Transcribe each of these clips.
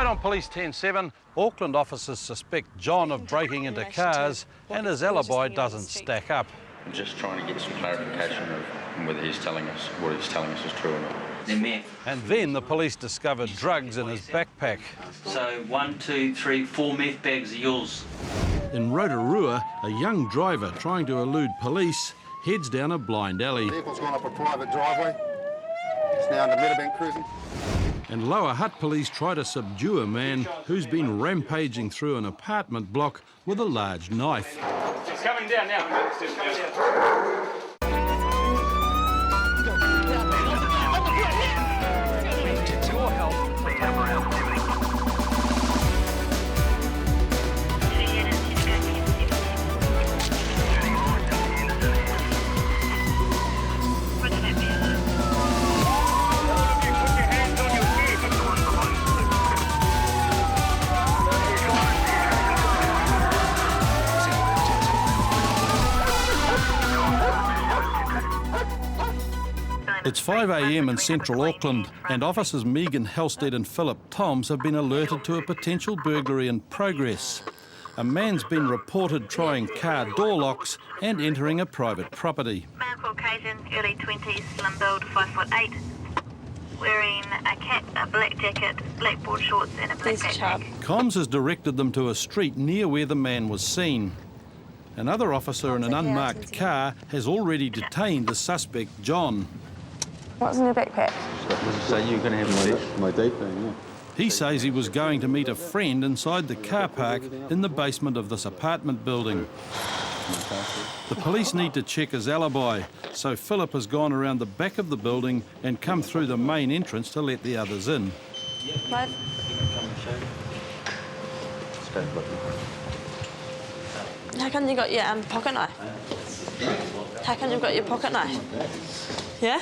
Tonight on Police 10-7, Auckland officers suspect John of breaking into cars and his alibi doesn't stack up. I'm just trying to get some clarification of whether he's telling us, what he's telling us is true or not. They're meth. And then the police discovered drugs in his backpack. So 1, 2, 3, 4 meth bags are yours. In Rotorua, a young driver trying to elude police heads down a blind alley. The vehicle's gone up a private driveway. It's now under Meadowbank cruising. And Lower Hutt police try to subdue a man who's been rampaging through an apartment block with a large knife. It's coming down now. It's 5 a.m. in central Auckland, and officers Megan Halstead and Philip Toms have been alerted to a potential burglary in progress. A man's been reported trying car door locks and entering a private property. Male Caucasian, early 20s, slim build, 5'8", wearing a cap, a black jacket, black board shorts and a black backpack. Comms has directed them to a street near where the man was seen. Another officer in an unmarked car has already detained the suspect, John. What's in your backpack? So you're going to have My day thing, yeah. He says he was going to meet a friend inside the car park in the basement of this apartment building. The police need to check his alibi, so Philip has gone around the back of the building and come through the main entrance to let the others in. Right. How come you got your pocket knife? How come you've got your pocket knife? Yeah?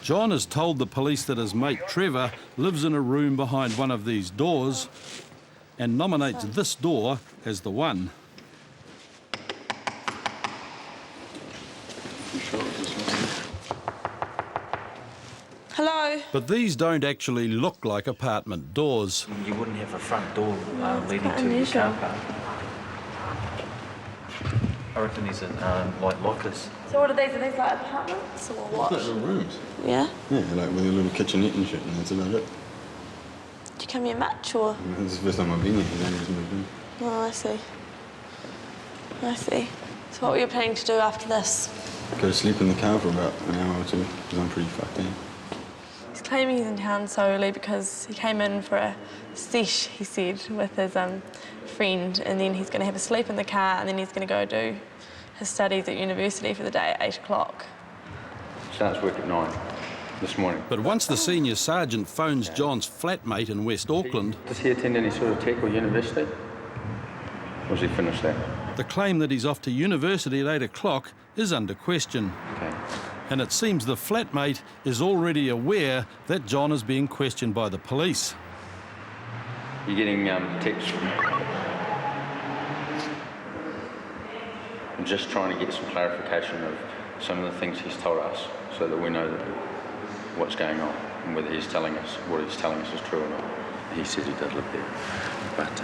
John has told the police that his mate Trevor lives in a room behind one of these doors and nominates this door as the one. Hello? But these don't actually look like apartment doors. You wouldn't have a front door leading quite to your unusual. car park. I reckon these are like lockers. So what are these? Are these like apartments or what? Little rooms. Yeah? Yeah, like with a little kitchenette and shit, and that's about it. Did you come here much or? This is the first time I've been here, he's only just moved in. Oh, I see. I see. So what were you planning to do after this? Go to sleep in the car for about an hour or two, because I'm pretty fucked in. He's claiming he's in town solely because he came in for a sesh, he said, with his friend, and then he's going to have a sleep in the car, and then he's going to go do his studies at university for the day at 8 o'clock. Starts work at 9 this morning. But once the senior sergeant phones John's flatmate in West Auckland, Does he attend any sort of tech or university? Or has he finished that? the claim that he's off to university at 8 o'clock is under question. Okay. And it seems the flatmate is already aware that John is being questioned by the police. You're getting texts from... I'm just trying to get some clarification of some of the things he's told us so that we know that what's going on and whether he's telling us, what he's telling us is true or not. He says he does live there, but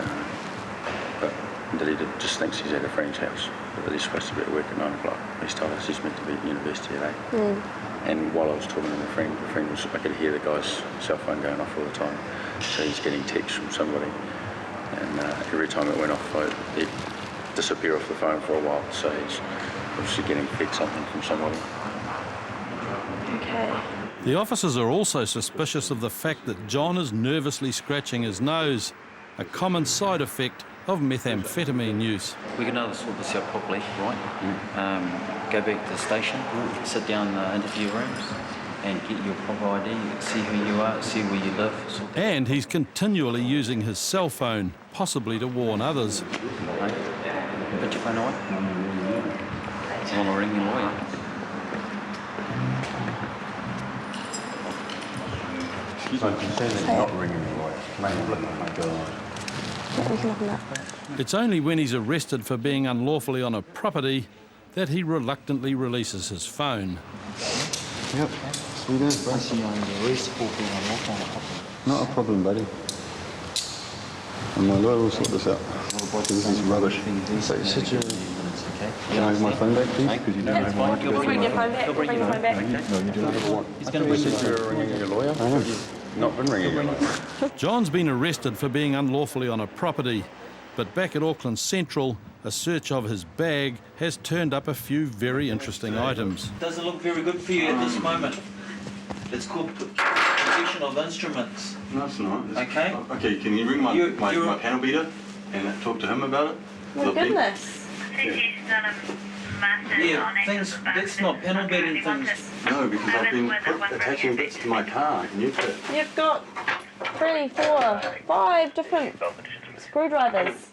that he just thinks he's at a friend's house, but that he's supposed to be at work at 9 o'clock. He's told us he's meant to be at university at 8. And while I was talking to the friend was, I could hear the guy's cell phone going off all the time. So he's getting texts from somebody, and every time it went off, he'd disappear off the phone for a while. So he's obviously getting fed something from somebody. Okay. The officers are also suspicious of the fact that John is nervously scratching his nose, a common side effect of methamphetamine use. We can now sort this out properly, right? Go back to the station, sit down in the interview rooms and get your proper ID, see who you are, see where you live. And he's continually using his cell phone, possibly to warn others. Right? Put your phone away. You want to ring your lawyer? Excuse me, you say they're not ringing the lawyer. My God. We can open that. It's only when he's arrested for being unlawfully on a property that he reluctantly releases his phone. Yep. you doing, bro? Once you're under arrest for being unlawful on a property. Not a problem, buddy. And my lawyer will sort this out. This is rubbish. So you sit here. Okay. Can I have my phone back, please? Because you don't have my right to You'll go bring through your my phone back. You'll bring your phone back. No, you do not have a warrant. He's going to bring You're ringing your lawyer? I know. Not been ringing your lawyer. John's been arrested for being unlawfully on a property, but back at Auckland Central, a search of his bag has turned up a few very interesting items. Doesn't look very good for you at this moment. It's called possession of instruments. No, it's not. Okay. Okay, can you ring my panel beater and talk to him about it? My goodness. He's done a massive Yeah, on things, that's not panel beating things. No, because I've been attaching bits to my car. Can you fit? You've got 3, 4, 5 different screwdrivers.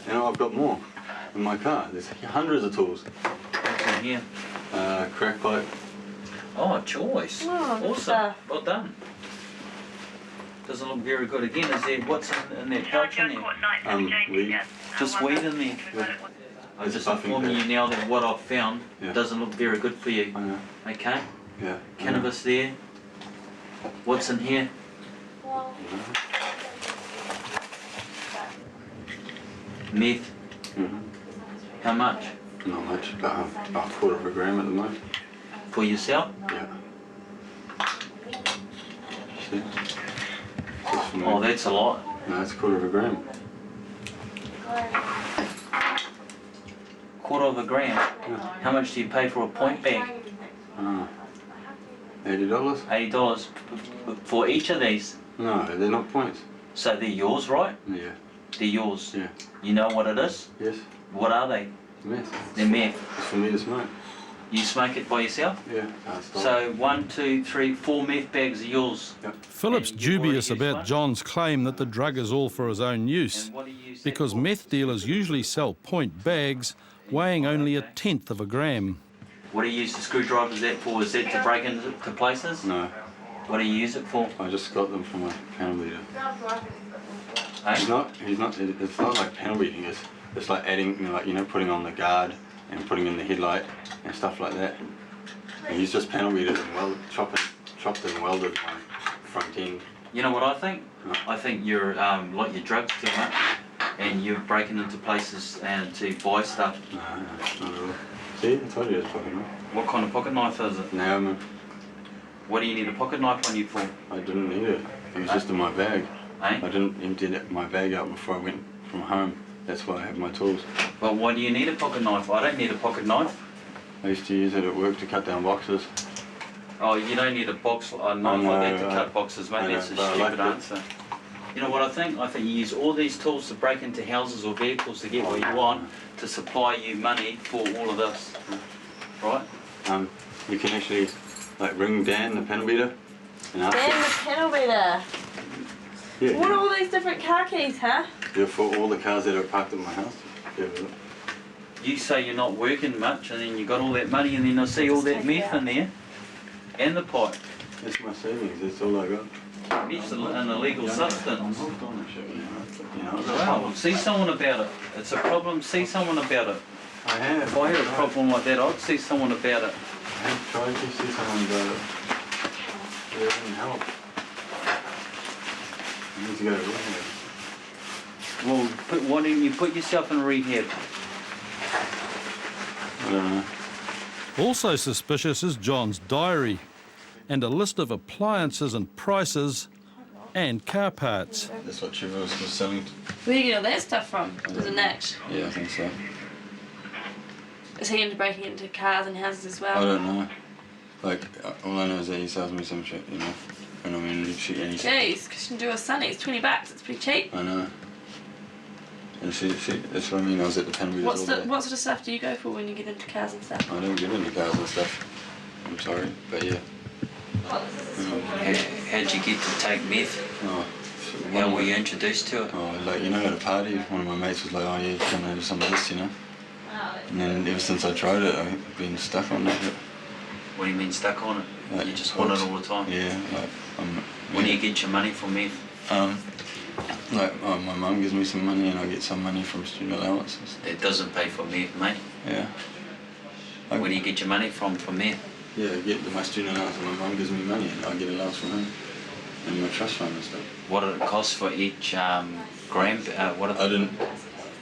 You know, I've got more in my car. There's hundreds of tools. What's in here? Crack pipe. Oh, choice. Oh, good Awesome. stuff. Well done. Doesn't look very good. Again, is there what's in that pouch in there? Weed. Just weed in there. I'm just informing you now that what I've found doesn't look very good for you. I know. Okay? Yeah. Cannabis there. What's in here? Meth. Mm-hmm. How much? Not much, about a quarter of a gram at the most. For yourself? Yeah. See? Just for me. Oh, that's a lot. No, that's a quarter of a gram. Quarter of a gram. How much do you pay for a point bag? $80? $80 for each of these. No, they're not points. So they're yours, right? Yeah. They're yours. Yeah. You know what it is? Yes. What are they? Meth. They're meth. It's for me to smoke. You smoke it by yourself? Yeah. Can't stop. So 1, 2, 3, 4 meth bags are yours. Yep. Philip's And you've already dubious used about one? John's claim that the drug is all for his own use, And what do you use that because for? meth dealers usually sell point bags weighing only 1/10 of a gram. What do you use the screwdrivers that for? Is that to break into places? No, What do you use it for? I just got them from my panel beater. Eh? It's not like panel beating. It's like adding, putting on the guard and putting in the headlight and stuff like that. And he's just panel beated and chopped and welded my front end. You know what I think? No. I think you're like your drugs too much, and you're breaking into places and to buy stuff. No, not at all. See, I told you it's fucking right. What kind of pocket knife is it? Now, man, What do you need a pocket knife on you for? I didn't need it. It was just in my bag. Eh? I didn't empty my bag out before I went from home. That's why I have my tools. Well, why do you need a pocket knife? I don't need a pocket knife. I used to use it at work to cut down boxes. Oh, you don't need a knife like that to cut boxes, mate. That's a stupid answer. You know what I think? I think you use all these tools to break into houses or vehicles to get what you want, to supply you money for all of this, right? You can actually ring Dan, the panel beater, and ask Dan, him. the panel beater. Yeah, What are all these different car keys, huh? they're for all the cars that are parked at my house. Yeah, You say you're not working much, and then you got all that money, and then I see all that meth in there, and the pipe. that's my savings. That's all I got. Meth's an illegal substance. Wow. Wow, see someone about it. It's a problem, see someone about it. I have. If I had a problem like that, I'd see someone about it. I have tried to see someone about it. They didn't help. I need to go to rehab. Well, why don't you put yourself in rehab? I don't know. Also suspicious is John's diary and a list of appliances and prices and car parts. That's what Trevor was selling. Where do you get all that stuff from? Was it Nick? Yeah, I think so. Is he into breaking into cars and houses as well? I don't know. All I know is that he sells me some shit, And I mean, Jeez, because you can do a Sunny, it's $20, it's pretty cheap. I know. And that's what I mean, I was at the panel beaters all day. What sort of stuff do you go for when you get into cars and stuff? I don't get into cars and stuff. I'm sorry, but yeah. How'd you get to take meth? Oh, How were you introduced to it? Oh, at a party, one of my mates was like, oh yeah, come and have some of this, And then ever since I tried it, I've been stuck on that. What do you mean stuck on it? You just want it all the time? Yeah, When do you get your money from meth? My mum gives me some money and I get some money from student allowances. That doesn't pay for meth, mate. Yeah. Where do you get your money from meth? Yeah, I get my student allowance and my mum gives me money and I get allowance from her and my trust fund and stuff. What did it cost for each gram? I didn't,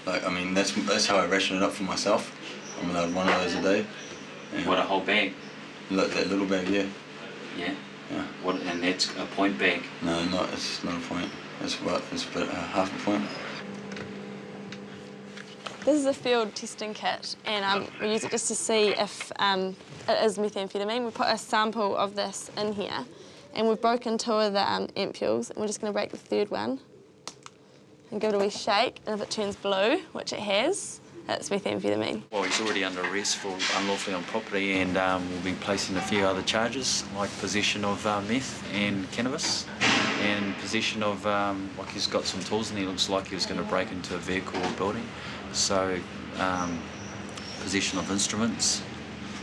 like, I mean, that's how I ration it up for myself. I'm allowed one of those a day. What, a whole bag? That little bag, yeah. Yeah? Yeah. What, and that's a point bag? No, it's not a point. It's about half a point. This is a field testing kit, and we use it just to see if it is methamphetamine. We put a sample of this in here, and we've broken 2 of the ampules, and we're just going to break the 3rd one and give it a wee shake, and if it turns blue, which it has, it's methamphetamine. Well, he's already under arrest for unlawfully on property, and we'll be placing a few other charges, like possession of meth and cannabis, and possession of, like he's got some tools and he looks like he was going to break into a vehicle or building. So, possession of instruments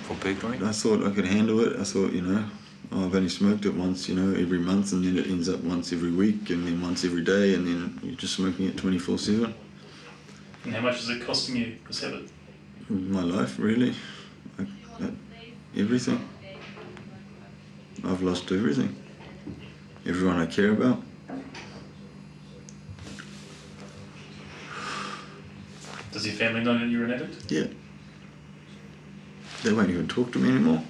for burglary. I thought I could handle it. I thought, you know, I've only smoked it once, you know, every month, and then it ends up once every week, and then once every day, and then you're just smoking it 24/7. And how much is it costing you, this habit? My life, really. Everything. I've lost everything. Everyone I care about. Does your family know that you're an addict? Yeah. They won't even talk to me anymore.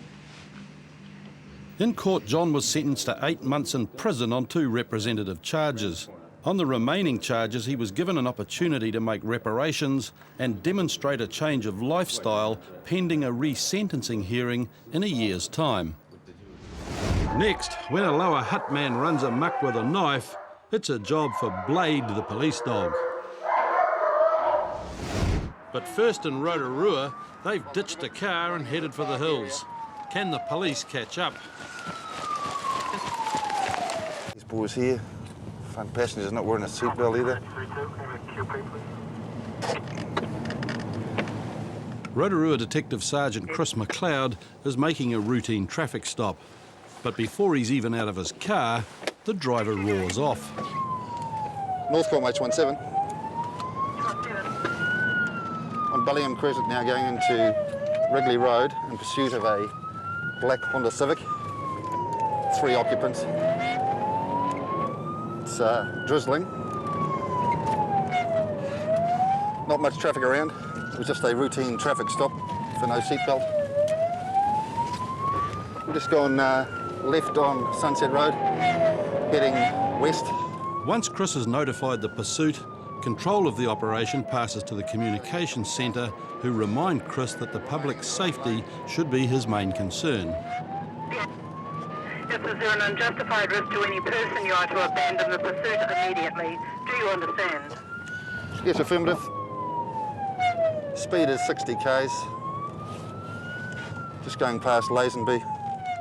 In court, John was sentenced to 8 months in prison on 2 representative charges. On the remaining charges, he was given an opportunity to make reparations and demonstrate a change of lifestyle pending a re-sentencing hearing in a year's time. Next, when a Lower Hutt man runs amok with a knife, it's a job for Blade, the police dog. But first in Rotorua, they've ditched the car and headed for the hills. Can the police catch up? These boys here, front passenger's not wearing a seatbelt either. Rotorua Detective Sergeant Chris McLeod is making a routine traffic stop. But before he's even out of his car, the driver roars off. Northcourt H17. On Bullingham Crescent now, going into Wrigley Road in pursuit of a black Honda Civic. 3 occupants. It's drizzling. Not much traffic around. It was just a routine traffic stop for no seatbelt. We've just gone left on Sunset Road, heading west. Once Chris has notified the pursuit, control of the operation passes to the communications centre, who remind Chris that the public's safety should be his main concern. If is there an unjustified risk to any person, you are to abandon the pursuit immediately. Do you understand? Yes, affirmative. Speed is 60 k's. Just going past Lazenby.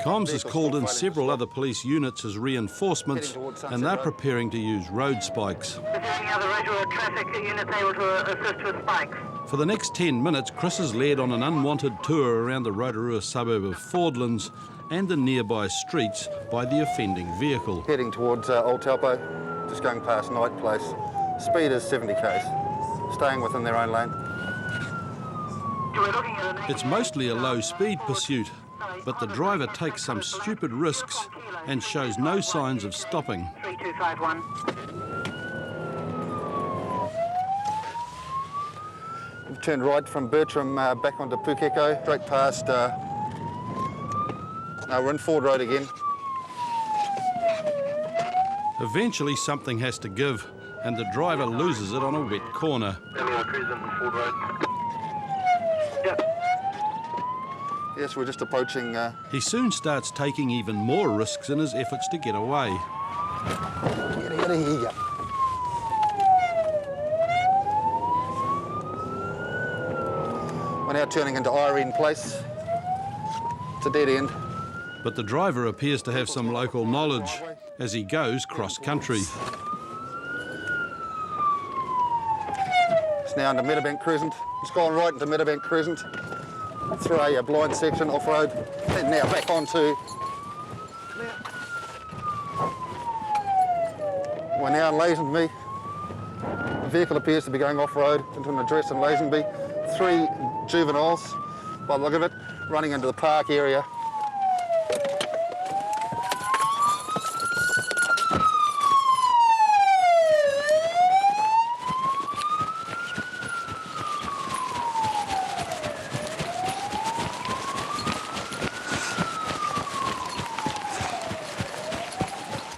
Comms has called in several other police units as reinforcements, and they're preparing to use road spikes. Is there any other Rotorua traffic units able to assist with spikes? For the next 10 minutes, Chris is led on an unwanted tour around the Rotorua suburb of Fordlands and the nearby streets by the offending vehicle. Heading towards Old Taupo, just going past Night Place. Speed is 70 k's, staying within their own lane. It's mostly a low-speed pursuit, but the driver takes some stupid risks and shows no signs of stopping. 3251. We've turned right from Bertram back onto Pukeko, straight past. No, we're in Ford Road again. Eventually, something has to give, and the driver loses it on a wet corner. Yes, we're just approaching. He soon starts taking even more risks in his efforts to get away. Here you go. We're now turning into Irene Place. It's a dead end. But the driver appears to have some local knowledge as he goes cross-country. It's now into Meadowbank Crescent. It's gone right into Meadowbank Crescent. Through a blind section off-road, and now back onto. We're now in Lazenby. The vehicle appears to be going off-road into an address in Lazenby. 3 juveniles, by the look of it, running into the park area.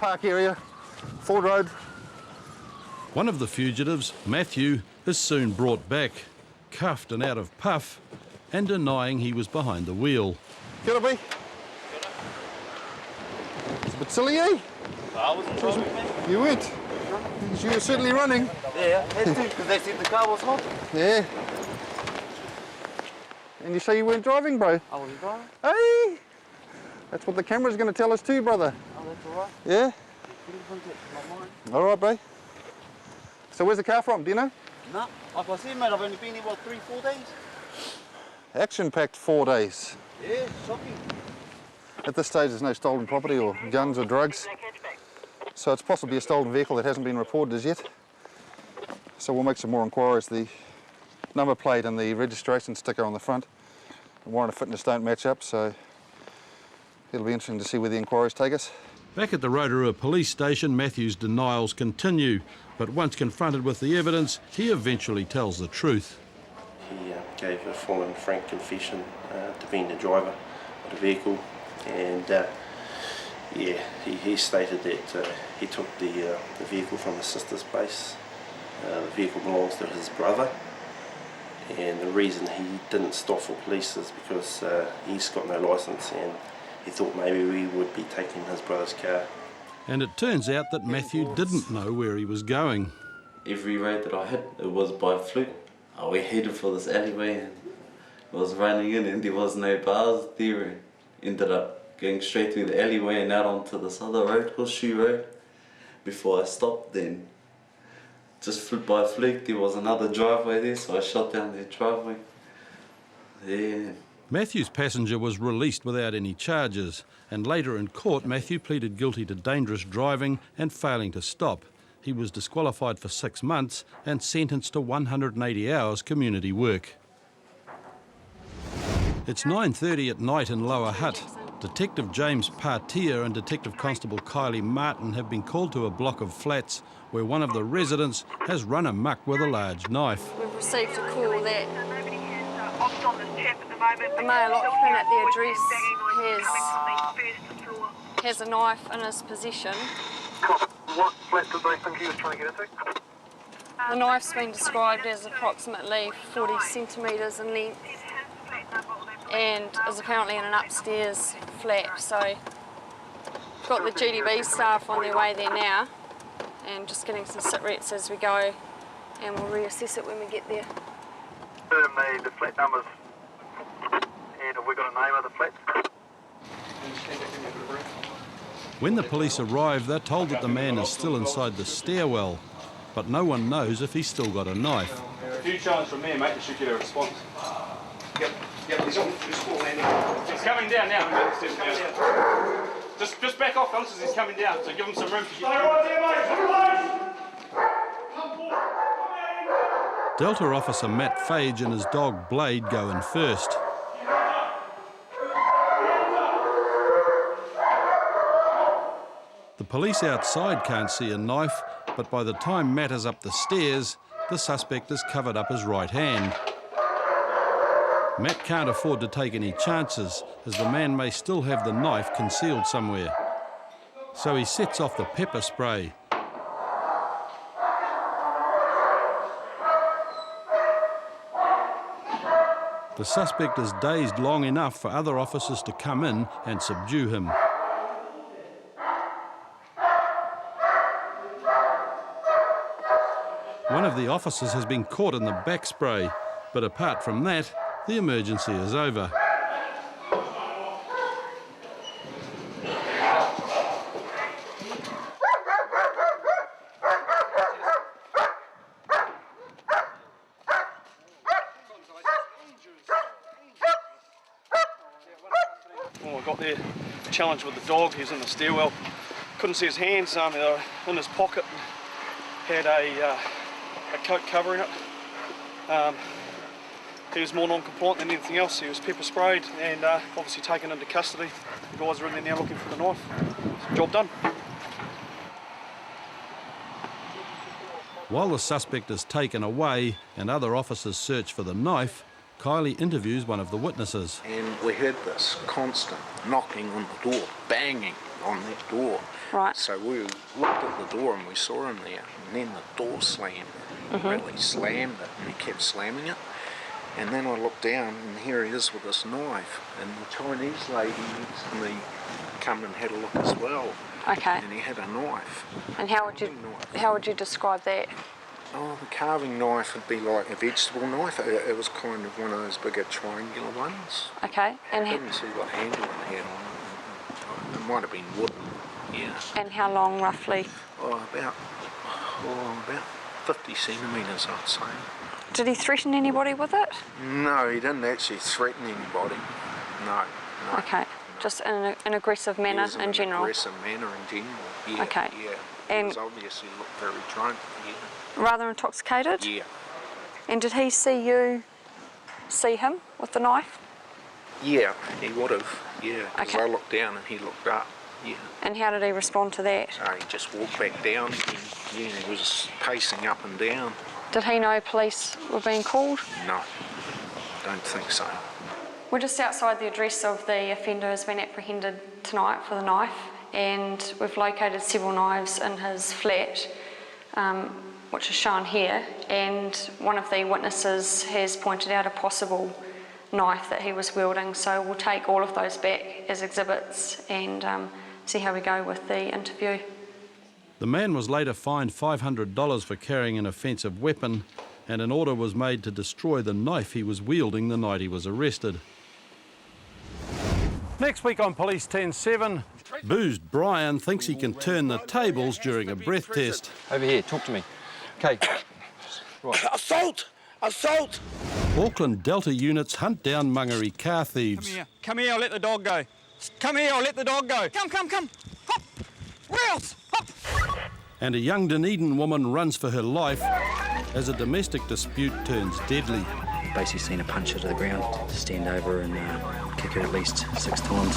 Park area, Ford Road. One of the fugitives, Matthew, is soon brought back, cuffed and out of puff, and denying he was behind the wheel. Get it, B? It's a bit silly, eh? I wasn't driving, mate. You weren't. You were certainly running. Yeah, I had to, because they said the car was hot. Yeah. And you say you weren't driving, bro? I wasn't driving. Hey! That's what the camera's going to tell us too, brother. Oh, that's all right. Yeah? Not mine. All right, bro. So where's the car from, do you know? No, like I said, mate, I've only been here, what, 3-4 days? Action-packed 4 days. Yeah, shocking. At this stage, there's no stolen property or guns or drugs. So it's possibly a stolen vehicle that hasn't been reported as yet. So we'll make some more inquiries. The number plate and the registration sticker on the front, the warrant of fitness don't match up, so it'll be interesting to see where the inquiries take us. Back at the Rotorua police station, Matthew's denials continue, but once confronted with the evidence, he eventually tells the truth. He gave a full and frank confession to being the driver of the vehicle, and yeah, he stated that he took the vehicle from his sister's place. The vehicle belongs to his brother, and the reason he didn't stop for police is because he's got no licence, and he thought maybe we would be taking his brother's car. And it turns out that Matthew didn't know where he was going. Every road that I hit, it was by fluke. We headed for this alleyway and was running in, and there was no bars there, and ended up going straight through the alleyway and out onto this other road, Horseshoe Road. Before I stopped, then just by fluke there was another driveway there, so I shot down their driveway. Yeah. Matthew's passenger was released without any charges, and later in court Matthew pleaded guilty to dangerous driving and failing to stop. He was disqualified for 6 months and sentenced to 180 hours community work. It's 9:30 at night in Lower Hutt. Detective James Partia and Detective Constable Kylie Martin have been called to a block of flats where one of the residents has run amok with a large knife. We've received a call that a male occupant at the address has a knife in his possession. What flat did they think he was trying to get into? The knife's been described as approximately 40 centimetres in length and is apparently in an upstairs flat. So we've got the GDB staff on their way there now and just getting some sit reps as we go, and we'll reassess it when we get there. The flat numbers, and have we got a name of the flat? When the police arrive, they're told that the man is still inside the stairwell, but no one knows if he's still got a knife. If you challenge from there, mate, you should get a response. Yep, he's on the school landing. He's coming down now. Just back off, fellas, as he's coming down, so give him some room to get. Delta officer Matt Fage and his dog Blade go in first. The police outside can't see a knife, but by the time Matt is up the stairs, the suspect has covered up his right hand. Matt can't afford to take any chances, as the man may still have the knife concealed somewhere. So he sets off the pepper spray. The suspect is dazed long enough for other officers to come in and subdue him. One of the officers has been caught in the back spray, but apart from that, the emergency is over. When I got there, challenged with the dog, he was in the stairwell. Couldn't see his hands, they were in his pocket. Had a coat covering it. he was more non-compliant than anything else. He was pepper sprayed and obviously taken into custody. The guys are in there now looking for the knife. Job done. While the suspect is taken away and other officers search for the knife, Kylie interviews one of the witnesses. And we heard this constant knocking on the door, banging on that door. Right. So we looked at the door and we saw him there, and then the door slammed. Really slammed it, and he kept slamming it. And then I looked down, and here he is with this knife. And the Chinese lady next to me come and had a look as well. Okay. And he had a knife. And how would you describe that? Oh, the carving knife would be like a vegetable knife. It was kind of one of those bigger triangular ones. Okay. And I didn't see what handle it had on it. It might have been wooden, yeah. And how long, roughly? Oh, about 50 centimetres, I'd say. Did he threaten anybody with it? No, he didn't actually threaten anybody. No. Okay. Just in an aggressive manner in general? Aggressive manner in general, yeah. Okay. Yeah. And he was obviously looked very drunk, yeah. Rather intoxicated? Yeah. And did he see him with the knife? Yeah, he would have, yeah. Because Okay. I looked down and he looked up, yeah. And how did he respond to that? He just walked back down again. Yeah, he was pacing up and down. Did he know police were being called? No, don't think so. We're just outside the address of the offender who's been apprehended tonight for the knife, and we've located several knives in his flat, which is shown here, and one of the witnesses has pointed out a possible knife that he was wielding, so we'll take all of those back as exhibits and see how we go with the interview. The man was later fined $500 for carrying an offensive weapon, and an order was made to destroy the knife he was wielding the night he was arrested. Next week on Police 10-7, boozed Brian thinks he can turn the tables during a breath test. Over here, talk to me. Okay. Right. Assault! Assault! Auckland Delta units hunt down Mangere car thieves. Come here, I'll let the dog go. Come here, I'll let the dog go. Come. Hop! Rails! Hop! And a young Dunedin woman runs for her life as a domestic dispute turns deadly. Basically seen her punch her to the ground, stand over and kick her at least 6 times.